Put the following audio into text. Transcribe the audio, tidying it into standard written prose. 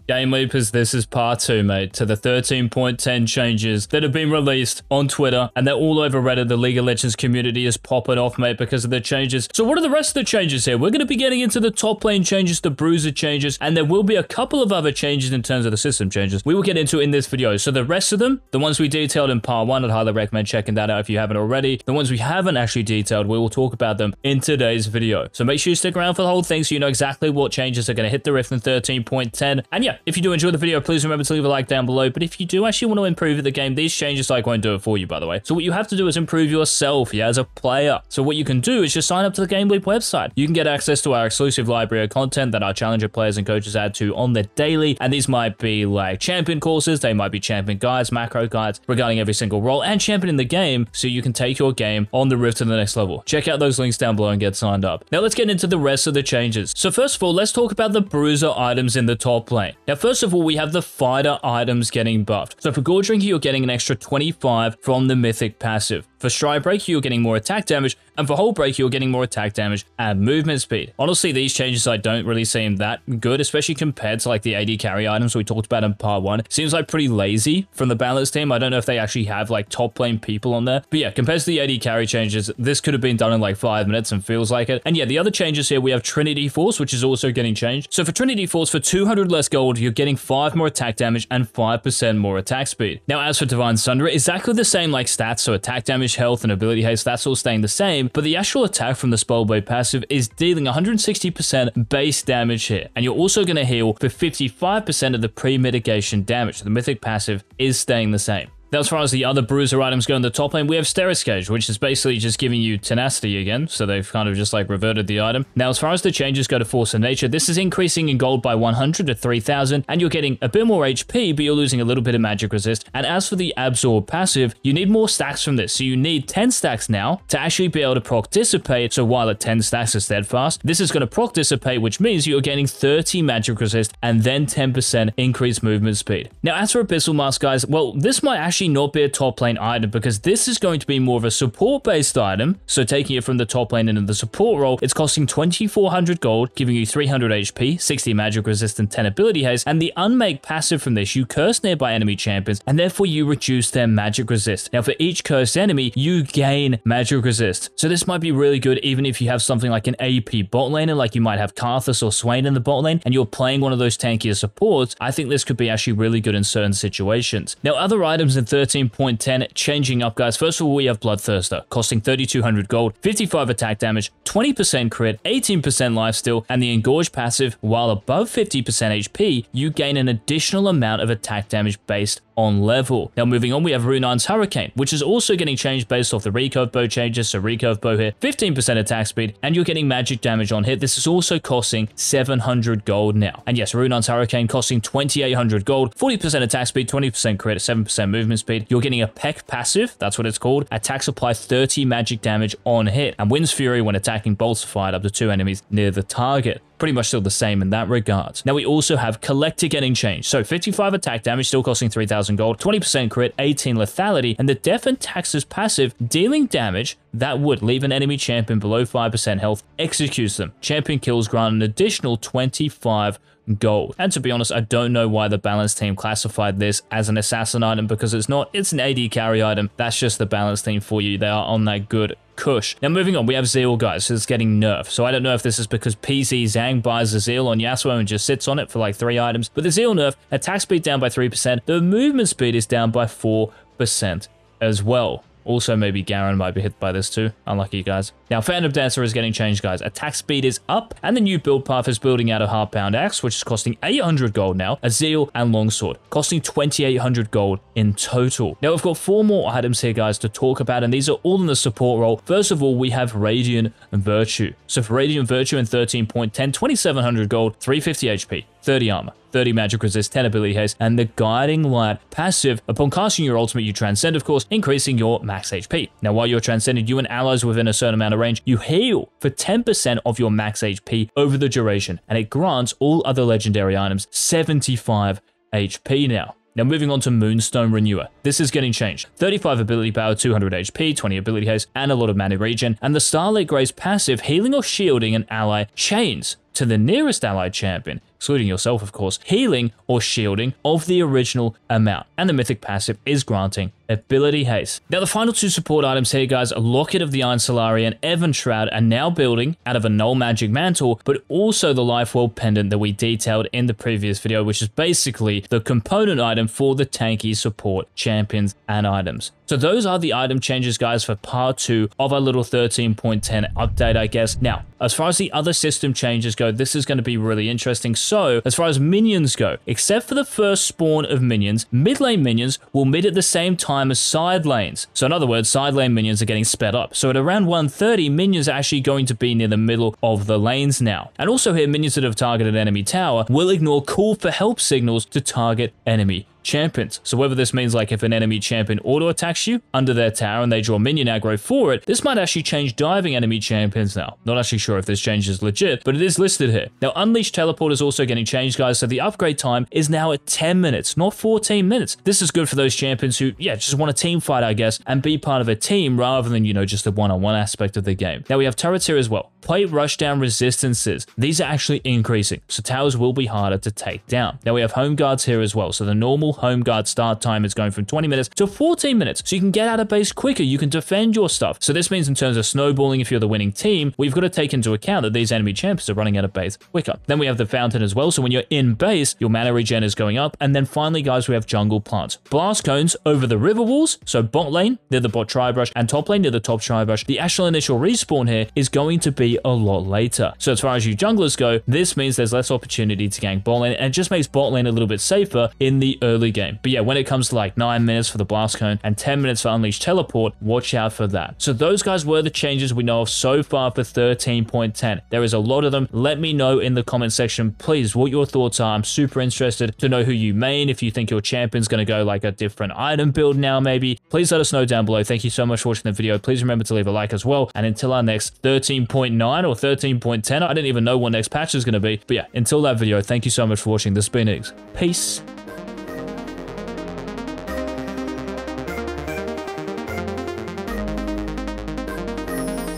GameLeapers, this is part 2, mate, to the 13.10 changes that have been released on Twitter, and they're all over Reddit. The League of Legends community is popping off, mate, because of the changes. So what are the rest of the changes here? We're going to be getting into the top lane changes, the bruiser changes, and there will be a couple of other changes in terms of the system changes we will get into in this video. So the rest of them, the ones we detailed in part 1, I'd highly recommend checking that out if you haven't already. The ones we haven't actually detailed, we will talk about them in today's video. So make sure you stick around for the whole thing so you know exactly what changes are going to hit the Rift in 13.10. And yeah, if you do enjoy the video, please remember to leave a like down below. But if you do actually want to improve the game, these changes won't do it for you, by the way. So what you have to do is improve yourself, yeah, as a player. So what you can do is just sign up to the GameLeap website. You can get access to our exclusive library of content that our challenger players and coaches add to on their daily. And these might be like champion courses, they might be champion guides, macro guides regarding every single role, and championing the game so you can take your game on the Rift to the next level. Check out those links down below and get signed up. Now let's get into the rest of the changes. So first of all, let's talk about the bruiser items in the top lane. Now first of all, we have the fighter items getting buffed. So for Goredrinker, you're getting an extra 25 from the mythic passive. For Stridebreaker, you're getting more attack damage, and for Hullbreaker, you're getting more attack damage and movement speed. Honestly, these changes I don't really seem that good, especially compared to like the AD carry items we talked about in part 1. Seems like pretty lazy from the balance team. I don't know if they actually have like top lane people on there. But yeah, compared to the AD carry changes, this could have been done in like 5 minutes and feels like it. And yeah, the other changes here, we have Trinity Force, which is also getting changed. So for Trinity Force, for 200 less gold, you're getting 5 more attack damage and 5% more attack speed. Now, as for Divine Sunderer, exactly the same like stats, so attack damage, health, and ability haste, that's all staying the same, but the actual attack from the Spellblade passive is dealing 160% base damage here, and you're also going to heal for 55% of the pre-mitigation damage. The mythic passive is staying the same. Now, as far as the other bruiser items go in the top lane, we have Sterek, Gage, which is basically just giving you tenacity again, so they've kind of just like reverted the item. Now, as far as the changes go to Force of Nature, this is increasing in gold by 100 to 3,000, and you're getting a bit more HP, but you're losing a little bit of magic resist. And as for the Absorb passive, you need more stacks from this, so you need 10 stacks now to actually be able to proc Dissipate. So while at 10 stacks is Steadfast, this is going to proc Dissipate, which means you're getting 30 magic resist and then 10% increased movement speed. Now, as for Abyssal Mask, guys, well, this might actually not be a top lane item because this is going to be more of a support based item. So taking it from the top lane into the support role, it's costing 2,400 gold, giving you 300 HP, 60 magic resist, and 10 ability haste. And the unmake passive from this, you curse nearby enemy champions and therefore you reduce their magic resist. Now for each cursed enemy, you gain magic resist. So this might be really good even if you have something like an AP bot laner, like you might have Karthus or Swain in the bot lane, and you're playing one of those tankier supports. I think this could be actually really good in certain situations. Now other items in 13.10 changing up, guys. First of all, we have Bloodthirster, costing 3,200 gold, 55 attack damage, 20% crit, 18% lifesteal, and the Engorge passive, while above 50% HP, you gain an additional amount of attack damage based on level. Now moving on, we have Runaan's Hurricane, which is also getting changed based off the recurve bow changes. So recurve bow here, 15% attack speed, and you're getting magic damage on hit. This is also costing 700 gold now. And yes, Runaan's Hurricane costing 2,800 gold, 40% attack speed, 20% crit, 7% movement speed. You're getting a Peck passive, that's what it's called. Attacks apply 30 magic damage on hit, and Wind's Fury when attacking bolts fired up to 2 enemies near the target. Pretty much still the same in that regard. Now we also have Collector getting changed. So 55 attack damage, still costing 3,000 gold, 20% crit, 18 lethality, and the Death and Taxes passive, dealing damage that would leave an enemy champion below 5% health, executes them. Champion kills grant an additional 25 gold. And to be honest, I don't know why the balance team classified this as an assassin item, because it's not. It's an AD carry item. That's just the balance team for you. They are on that good cush. Now moving on, we have Zeal, guys. So it's getting nerfed. So I don't know if this is because PZ Zhang buys the Zeal on Yasuo and just sits on it for like 3 items, but the Zeal nerf, attack speed down by 3%. The movement speed is down by 4% as well. Also, maybe Garen might be hit by this too. Unlucky, guys. Now, Phantom Dancer is getting changed, guys. Attack speed is up, and the new build path is building out a Heartbound Axe, which is costing 800 gold now, a Zeal, and Longsword, costing 2,800 gold in total. Now, we've got 4 more items here, guys, to talk about, and these are all in the support role. First of all, we have Radiant Virtue. So for Radiant Virtue in 13.10, 2,700 gold, 350 HP, 30 armor, 30 magic resist, 10 ability haste, and the Guiding Light passive. Upon casting your ultimate, you transcend, of course, increasing your max HP. Now, while you're transcended, you and allies within a certain amount of range, you heal for 10% of your max HP over the duration, and it grants all other legendary items 75 HP now. Now moving on to Moonstone Renewer. This is getting changed. 35 ability power, 200 HP, 20 ability haste, and a lot of mana regen. And the Starlit Grace passive, healing or shielding an ally chains to the nearest allied champion, excluding yourself, of course, healing or shielding of the original amount. And the mythic passive is granting ability haste. Now, the final two support items here, guys, Locket of the Iron Solari and Evenshroud are now building out of a null magic mantle, but also the Life World pendant that we detailed in the previous video, which is basically the component item for the tanky support champions and items. So those are the item changes, guys, for part 2 of our little 13.10 update, I guess. Now, as far as the other system changes go, this is going to be really interesting. So, as far as minions go, except for the first spawn of minions, mid lane minions will mid at the same time as side lanes. So, in other words, side lane minions are getting sped up. So, at around 130, minions are actually going to be near the middle of the lanes now. And also here, minions that have targeted enemy tower will ignore call for help signals to target enemy champions. So whether this means like if an enemy champion auto attacks you under their tower and they draw minion aggro for it, this might actually change diving enemy champions now. Not actually sure if this change is legit, but it is listed here. Now, Unleased Teleport is also getting changed, guys, so the upgrade time is now at 10 minutes, not 14 minutes. This is good for those champions who, yeah, just want a team fight, I guess, and be part of a team rather than, you know, just the one-on-one aspect of the game. Now, we have turrets here as well. Plate rushdown resistances. These are actually increasing, so towers will be harder to take down. Now, we have Homeguards here as well, so the normal Homeguard start time is going from 20 minutes to 14 minutes, so you can get out of base quicker, you can defend your stuff. So this means in terms of snowballing, if you're the winning team, we've got to take into account that these enemy champions are running out of base quicker. Then we have the fountain as well, so when you're in base, your mana regen is going up. And then finally, guys, we have jungle plants. Blast cones over the river walls, so bot lane near the bot tri-brush and top lane near the top tri-brush. The actual initial respawn here is going to be a lot later. So as far as you junglers go, this means there's less opportunity to gank bot lane, and it just makes bot lane a little bit safer in the early game. But yeah, when it comes to like 9 minutes for the blast cone and 10 minutes for Unleashed Teleport, watch out for that. So those, guys, were the changes we know of so far for 13.10. There is a lot of them. Let me know in the comment section, please, what your thoughts are. I'm super interested to know who you main. If you think your champion's going to go like a different item build now, maybe, please let us know down below. Thank you so much for watching the video. Please remember to leave a like as well. And until our next 13.9 or 13.10, I didn't even know what next patch is going to be. But yeah, until that video, thank you so much for watching. This has been Iggs. Peace